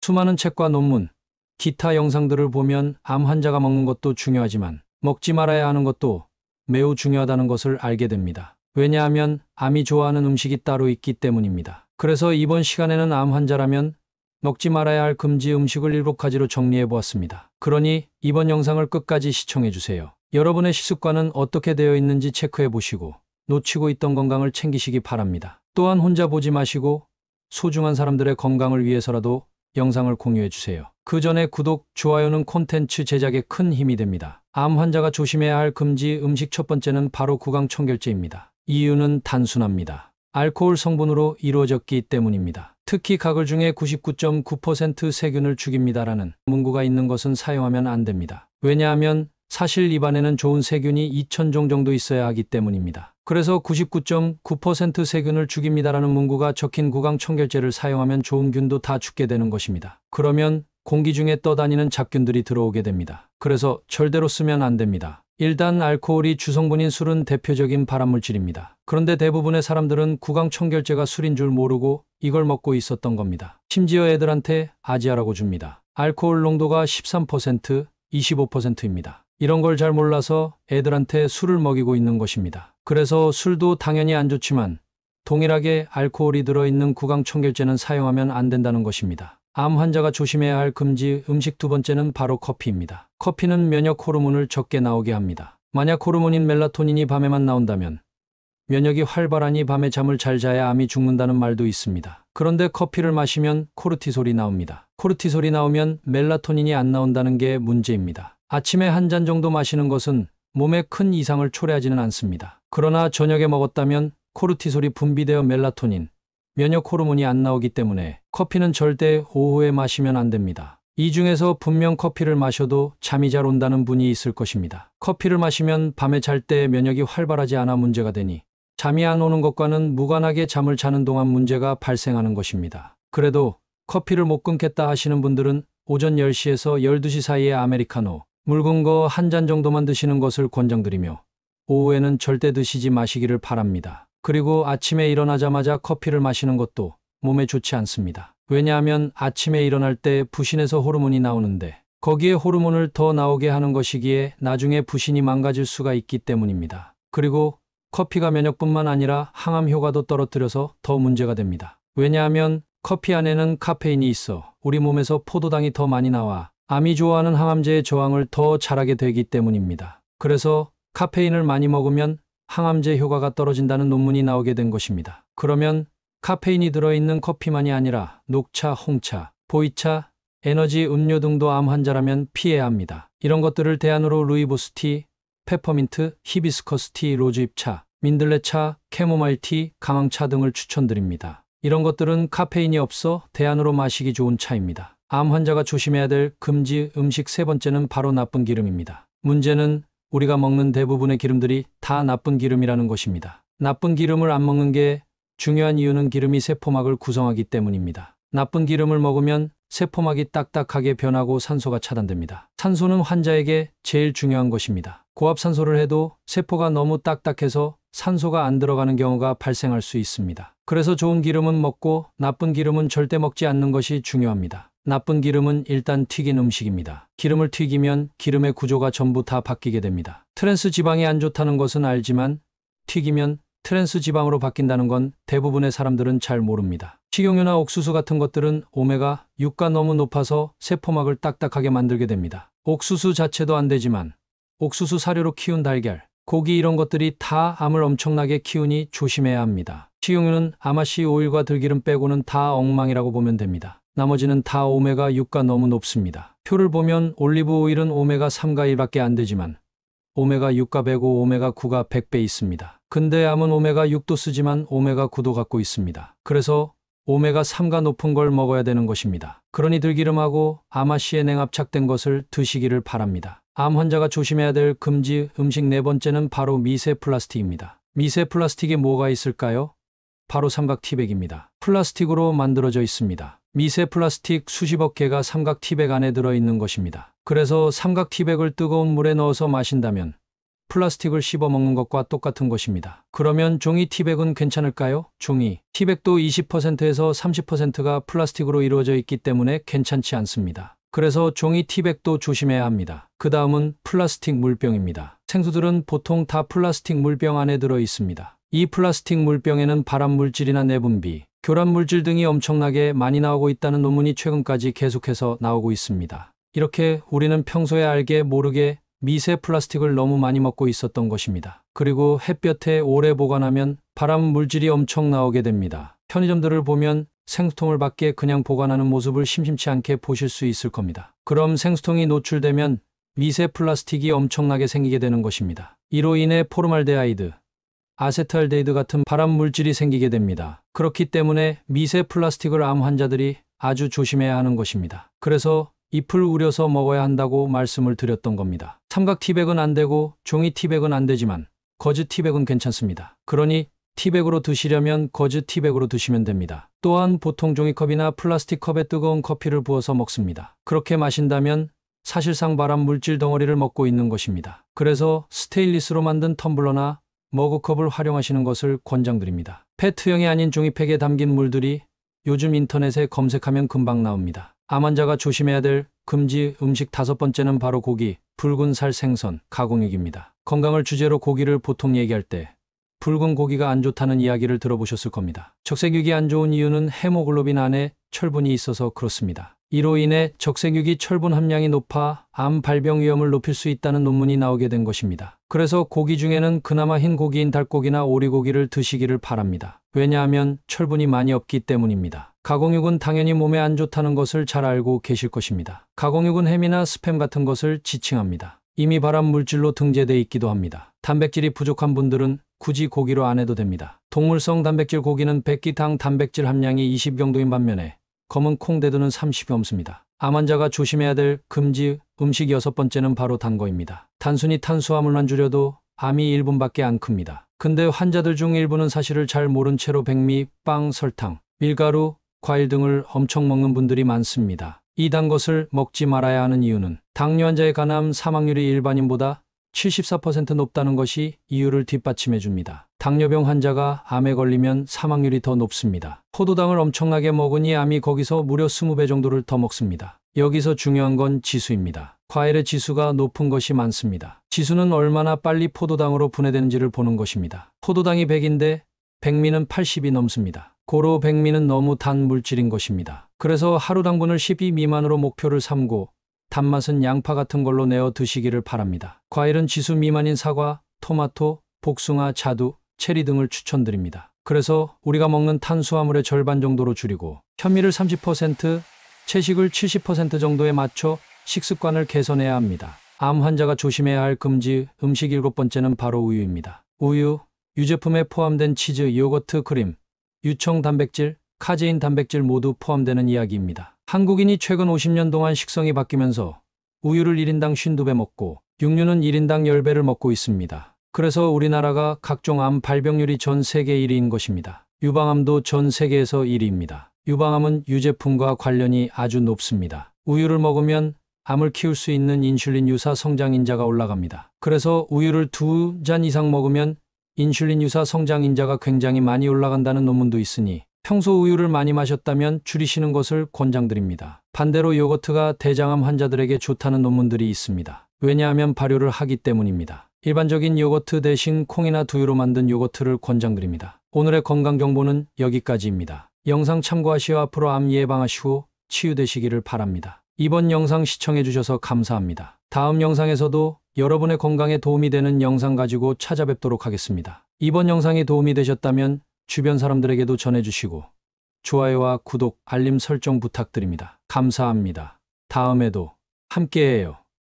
수많은 책과 논문, 기타 영상들을 보면 암 환자가 먹는 것도 중요하지만 먹지 말아야 하는 것도 매우 중요하다는 것을 알게 됩니다. 왜냐하면 암이 좋아하는 음식이 따로 있기 때문입니다. 그래서 이번 시간에는 암 환자라면 먹지 말아야 할 금지 음식을 7가지로 정리해 보았습니다. 그러니 이번 영상을 끝까지 시청해 주세요. 여러분의 식습관은 어떻게 되어 있는지 체크해 보시고 놓치고 있던 건강을 챙기시기 바랍니다. 또한 혼자 보지 마시고 소중한 사람들의 건강을 위해서라도 영상을 공유해 주세요. 그 전에 구독, 좋아요는 콘텐츠 제작에 큰 힘이 됩니다. 암 환자가 조심해야 할 금지 음식 첫 번째는 바로 구강청결제입니다. 이유는 단순합니다. 알코올 성분으로 이루어졌기 때문입니다. 특히 가글 중에 99.9% 세균을 죽입니다라는 문구가 있는 것은 사용하면 안 됩니다. 왜냐하면 사실 입안에는 좋은 세균이 2000종 정도 있어야 하기 때문입니다. 그래서 99.9% 세균을 죽입니다라는 문구가 적힌 구강청결제를 사용하면 좋은 균도 다 죽게 되는 것입니다. 그러면 공기 중에 떠다니는 잡균들이 들어오게 됩니다. 그래서 절대로 쓰면 안 됩니다. 일단 알코올이 주성분인 술은 대표적인 발암물질입니다. 그런데 대부분의 사람들은 구강청결제가 술인 줄 모르고 이걸 먹고 있었던 겁니다. 심지어 애들한테 아지아라고 줍니다. 알코올 농도가 13%, 25%입니다. 이런 걸 잘 몰라서 애들한테 술을 먹이고 있는 것입니다. 그래서 술도 당연히 안 좋지만 동일하게 알코올이 들어있는 구강청결제는 사용하면 안 된다는 것입니다. 암 환자가 조심해야 할 금지 음식 두 번째는 바로 커피입니다. 커피는 면역 호르몬을 적게 나오게 합니다. 만약 호르몬인 멜라토닌이 밤에만 나온다면 면역이 활발하니 밤에 잠을 잘 자야 암이 죽는다는 말도 있습니다. 그런데 커피를 마시면 코르티솔이 나옵니다. 코르티솔이 나오면 멜라토닌이 안 나온다는 게 문제입니다. 아침에 한 잔 정도 마시는 것은 몸에 큰 이상을 초래하지는 않습니다. 그러나 저녁에 먹었다면 코르티솔이 분비되어 멜라토닌, 면역 호르몬이 안 나오기 때문에 커피는 절대 오후에 마시면 안 됩니다. 이 중에서 분명 커피를 마셔도 잠이 잘 온다는 분이 있을 것입니다. 커피를 마시면 밤에 잘 때 면역이 활발하지 않아 문제가 되니 잠이 안 오는 것과는 무관하게 잠을 자는 동안 문제가 발생하는 것입니다. 그래도 커피를 못 끊겠다 하시는 분들은 오전 10시에서 12시 사이에 아메리카노, 묽은 거 한 잔 정도만 드시는 것을 권장드리며 오후에는 절대 드시지 마시기를 바랍니다. 그리고 아침에 일어나자마자 커피를 마시는 것도 몸에 좋지 않습니다. 왜냐하면 아침에 일어날 때 부신에서 호르몬이 나오는데 거기에 호르몬을 더 나오게 하는 것이기에 나중에 부신이 망가질 수가 있기 때문입니다. 그리고 커피가 면역뿐만 아니라 항암 효과도 떨어뜨려서 더 문제가 됩니다. 왜냐하면 커피 안에는 카페인이 있어 우리 몸에서 포도당이 더 많이 나와 암이 좋아하는 항암제의 저항을 더 잘하게 되기 때문입니다. 그래서 카페인을 많이 먹으면 항암제 효과가 떨어진다는 논문이 나오게 된 것입니다. 그러면 카페인이 들어있는 커피만이 아니라 녹차, 홍차, 보이차, 에너지 음료 등도 암 환자라면 피해야 합니다. 이런 것들을 대안으로 루이보스 티, 페퍼민트, 히비스커스 티, 로즈잎차, 민들레차, 캐모마일 티, 강황차 등을 추천드립니다. 이런 것들은 카페인이 없어 대안으로 마시기 좋은 차입니다. 암 환자가 조심해야 될 금지 음식 세 번째는 바로 나쁜 기름입니다. 문제는 우리가 먹는 대부분의 기름들이 다 나쁜 기름이라는 것입니다. 나쁜 기름을 안 먹는 게 중요한 이유는 기름이 세포막을 구성하기 때문입니다. 나쁜 기름을 먹으면 세포막이 딱딱하게 변하고 산소가 차단됩니다. 산소는 환자에게 제일 중요한 것입니다. 고압산소를 해도 세포가 너무 딱딱해서 산소가 안 들어가는 경우가 발생할 수 있습니다. 그래서 좋은 기름은 먹고 나쁜 기름은 절대 먹지 않는 것이 중요합니다. 나쁜 기름은 일단 튀긴 음식입니다. 기름을 튀기면 기름의 구조가 전부 다 바뀌게 됩니다. 트랜스 지방이 안 좋다는 것은 알지만 튀기면 트랜스 지방으로 바뀐다는 건 대부분의 사람들은 잘 모릅니다. 식용유나 옥수수 같은 것들은 오메가 6가 너무 높아서 세포막을 딱딱하게 만들게 됩니다. 옥수수 자체도 안 되지만 옥수수 사료로 키운 달걀, 고기 이런 것들이 다 암을 엄청나게 키우니 조심해야 합니다. 식용유는 아마씨 오일과 들기름 빼고는 다 엉망이라고 보면 됩니다. 나머지는 다 오메가 6가 너무 높습니다. 표를 보면 올리브 오일은 오메가 3가 1밖에 안 되지만 오메가 6가 105, 오메가 9가 100배 있습니다. 근데 암은 오메가 6도 쓰지만 오메가 9도 갖고 있습니다. 그래서 오메가 3가 높은 걸 먹어야 되는 것입니다. 그러니 들기름하고 아마씨에 냉압착된 것을 드시기를 바랍니다. 암 환자가 조심해야 될 금지 음식 네 번째는 바로 미세 플라스틱입니다. 미세 플라스틱에 뭐가 있을까요? 바로 삼각 티백입니다. 플라스틱으로 만들어져 있습니다. 미세 플라스틱 수십억 개가 삼각 티백 안에 들어있는 것입니다. 그래서 삼각 티백을 뜨거운 물에 넣어서 마신다면 플라스틱을 씹어 먹는 것과 똑같은 것입니다. 그러면 종이 티백은 괜찮을까요? 종이 티백도 20%에서 30%가 플라스틱으로 이루어져 있기 때문에 괜찮지 않습니다. 그래서 종이 티백도 조심해야 합니다. 그 다음은 플라스틱 물병입니다. 생수들은 보통 다 플라스틱 물병 안에 들어 있습니다. 이 플라스틱 물병에는 발암 물질이나 내분비, 교란 물질 등이 엄청나게 많이 나오고 있다는 논문이 최근까지 계속해서 나오고 있습니다. 이렇게 우리는 평소에 알게 모르게 미세 플라스틱을 너무 많이 먹고 있었던 것입니다. 그리고 햇볕에 오래 보관하면 발암 물질이 엄청 나오게 됩니다. 편의점들을 보면 생수통을 밖에 그냥 보관하는 모습을 심심치 않게 보실 수 있을 겁니다. 그럼 생수통이 노출되면 미세 플라스틱이 엄청나게 생기게 되는 것입니다. 이로 인해 포르말데하이드, 아세트알데히드 같은 발암 물질이 생기게 됩니다. 그렇기 때문에 미세 플라스틱을 암 환자들이 아주 조심해야 하는 것입니다. 그래서 잎을 우려서 먹어야 한다고 말씀을 드렸던 겁니다. 삼각 티백은 안 되고 종이 티백은 안 되지만 거즈 티백은 괜찮습니다. 그러니 티백으로 드시려면 거즈 티백으로 드시면 됩니다. 또한 보통 종이컵이나 플라스틱 컵에 뜨거운 커피를 부어서 먹습니다. 그렇게 마신다면 사실상 발암 물질 덩어리를 먹고 있는 것입니다. 그래서 스테인리스로 만든 텀블러나 머그컵을 활용하시는 것을 권장드립니다. 페트형이 아닌 종이팩에 담긴 물들이 요즘 인터넷에 검색하면 금방 나옵니다. 암 환자가 조심해야 될 금지 음식 5번째는 바로 고기, 붉은 살 생선, 가공육입니다. 건강을 주제로 고기를 보통 얘기할 때 붉은 고기가 안 좋다는 이야기를 들어보셨을 겁니다. 적색육이 안 좋은 이유는 헤모글로빈 안에 철분이 있어서 그렇습니다. 이로 인해 적색육이 철분 함량이 높아 암 발병 위험을 높일 수 있다는 논문이 나오게 된 것입니다. 그래서 고기 중에는 그나마 흰 고기인 닭고기나 오리고기를 드시기를 바랍니다. 왜냐하면 철분이 많이 없기 때문입니다. 가공육은 당연히 몸에 안 좋다는 것을 잘 알고 계실 것입니다. 가공육은 햄이나 스팸 같은 것을 지칭합니다. 이미 발암 물질로 등재돼 있기도 합니다. 단백질이 부족한 분들은 굳이 고기로 안 해도 됩니다. 동물성 단백질 고기는 백기당 단백질 함량이 20 정도인 반면에 검은 콩대두는 30이 넘습니다. 암 환자가 조심해야 될 금지 음식 6번째는 바로 단 거입니다. 단순히 탄수화물만 줄여도 암이 1분밖에 안 큽니다. 근데 환자들 중 일부는 사실을 잘 모른 채로 백미, 빵, 설탕, 밀가루, 과일 등을 엄청 먹는 분들이 많습니다. 이 단 것을 먹지 말아야 하는 이유는 당뇨 환자의 간암 사망률이 일반인보다 74% 높다는 것이 이유를 뒷받침해 줍니다. 당뇨병 환자가 암에 걸리면 사망률이 더 높습니다. 포도당을 엄청나게 먹으니 암이 거기서 무려 20배 정도를 더 먹습니다. 여기서 중요한 건 지수입니다. 과일의 지수가 높은 것이 많습니다. 지수는 얼마나 빨리 포도당으로 분해되는지를 보는 것입니다. 포도당이 100인데 백미는 80이 넘습니다. 고로 백미는 너무 단 물질인 것입니다. 그래서 하루 당분을 12 미만으로 목표를 삼고 단맛은 양파 같은 걸로 내어 드시기를 바랍니다. 과일은 지수 미만인 사과, 토마토, 복숭아, 자두, 체리 등을 추천드립니다. 그래서 우리가 먹는 탄수화물의 절반 정도로 줄이고 현미를 30%, 채식을 70% 정도에 맞춰 식습관을 개선해야 합니다. 암 환자가 조심해야 할 금지 음식 7번째는 바로 우유입니다. 우유, 유제품에 포함된 치즈, 요거트, 크림, 유청 단백질, 카제인 단백질 모두 포함되는 이야기입니다. 한국인이 최근 50년 동안 식성이 바뀌면서 우유를 1인당 52배 먹고 육류는 1인당 10배를 먹고 있습니다. 그래서 우리나라가 각종 암 발병률이 전 세계 1위인 것입니다. 유방암도 전 세계에서 1위입니다. 유방암은 유제품과 관련이 아주 높습니다. 우유를 먹으면 암을 키울 수 있는 인슐린 유사 성장인자가 올라갑니다. 그래서 우유를 2잔 이상 먹으면 인슐린 유사 성장인자가 굉장히 많이 올라간다는 논문도 있으니 평소 우유를 많이 마셨다면 줄이시는 것을 권장드립니다. 반대로 요거트가 대장암 환자들에게 좋다는 논문들이 있습니다. 왜냐하면 발효를 하기 때문입니다. 일반적인 요거트 대신 콩이나 두유로 만든 요거트를 권장드립니다. 오늘의 건강정보는 여기까지입니다. 영상 참고하시어 앞으로 암 예방하시고 치유되시기를 바랍니다. 이번 영상 시청해주셔서 감사합니다. 다음 영상에서도 여러분의 건강에 도움이 되는 영상 가지고 찾아뵙도록 하겠습니다. 이번 영상이 도움이 되셨다면 주변 사람들에게도 전해주시고 좋아요와 구독, 알림 설정 부탁드립니다. 감사합니다. 다음에도 함께해요.